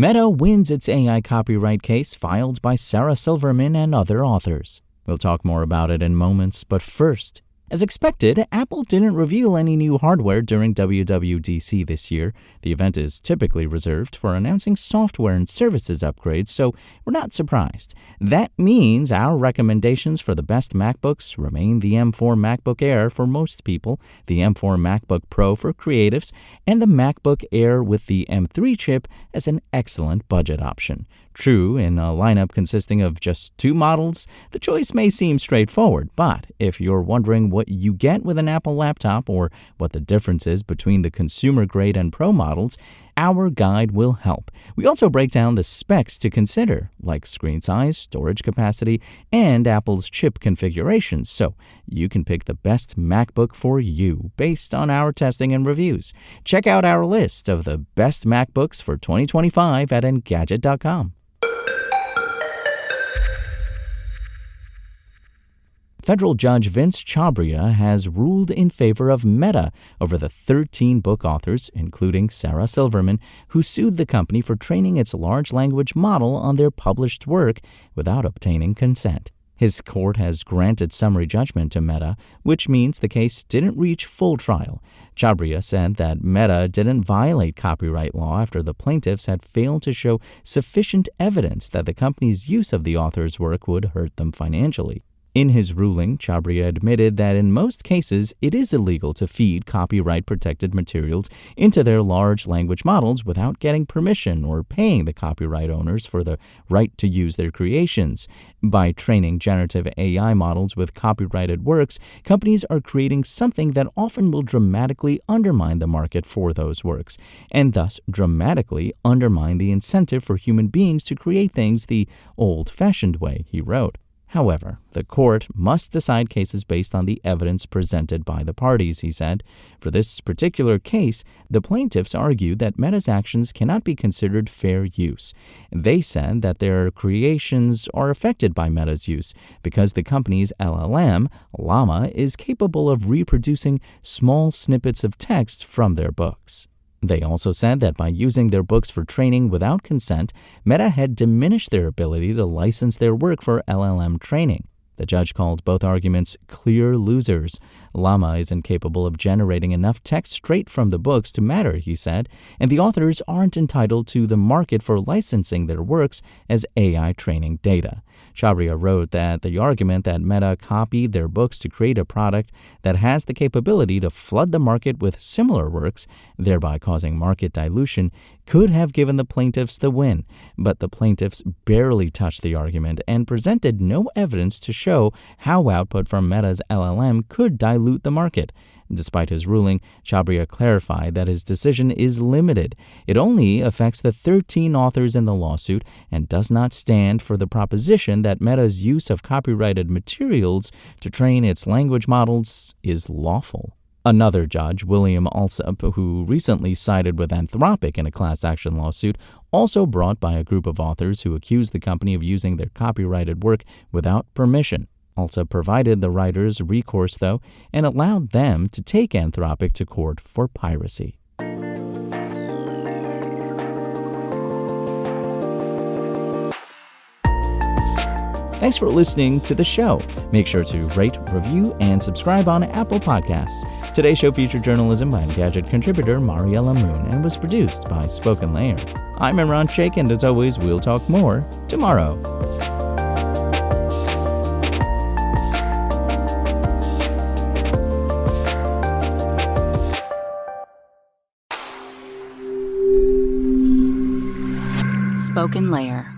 Meta wins its AI copyright case filed by Sarah Silverman and other authors. We'll talk more about it in moments, but first, as expected, Apple didn't reveal any new hardware during WWDC this year. The event is typically reserved for announcing software and services upgrades, so we're not surprised. That means our recommendations for the best MacBooks remain the M4 MacBook Air for most people, the M4 MacBook Pro for creatives, and the MacBook Air with the M3 chip as an excellent budget option. True, in a lineup consisting of just 2 models, the choice may seem straightforward, but if you're wondering what you get with an Apple laptop or what the difference is between the consumer-grade and Pro models, our guide will help. We also break down the specs to consider, like screen size, storage capacity, and Apple's chip configurations, so you can pick the best MacBook for you based on our testing and reviews. Check out our list of the best MacBooks for 2025 at Engadget.com. Federal Judge Vince Chabria has ruled in favor of Meta over the 13 book authors, including Sarah Silverman, who sued the company for training its large language model on their published work without obtaining consent. His court has granted summary judgment to Meta, which means the case didn't reach full trial. Chabria said that Meta didn't violate copyright law after the plaintiffs had failed to show sufficient evidence that the company's use of the author's work would hurt them financially. In his ruling, Chabria admitted that in most cases it is illegal to feed copyright-protected materials into their large language models without getting permission or paying the copyright owners for the right to use their creations. By training generative AI models with copyrighted works, companies are creating something that often will dramatically undermine the market for those works, and thus dramatically undermine the incentive for human beings to create things the old-fashioned way, he wrote. However, the court must decide cases based on the evidence presented by the parties, he said. For this particular case, the plaintiffs argued that Meta's actions cannot be considered fair use. They said that their creations are affected by Meta's use because the company's LLM, Llama, is capable of reproducing small snippets of text from their books. They also said that by using their books for training without consent, Meta had diminished their ability to license their work for LLM training. The judge called both arguments clear losers. Llama is incapable of generating enough text straight from the books to matter, he said, and the authors aren't entitled to the market for licensing their works as AI training data. Chabria wrote that the argument that Meta copied their books to create a product that has the capability to flood the market with similar works, thereby causing market dilution, could have given the plaintiffs the win, but the plaintiffs barely touched the argument and presented no evidence to show how output from Meta's LLM could dilute the market. Despite his ruling, Chabria clarified that his decision is limited. It only affects the 13 authors in the lawsuit and does not stand for the proposition that Meta's use of copyrighted materials to train its language models is lawful. Another judge, William Alsop, who recently sided with Anthropic in a class action lawsuit, also brought by a group of authors who accused the company of using their copyrighted work without permission. Alsop provided the writers recourse, though, and allowed them to take Anthropic to court for piracy. Thanks for listening to the show. Make sure to rate, review, and subscribe on Apple Podcasts. Today's show featured journalism by Engadget contributor Mariella Moon and was produced by Spoken Layer. I'm Imran Sheikh, and as always, we'll talk more tomorrow. Spoken Layer.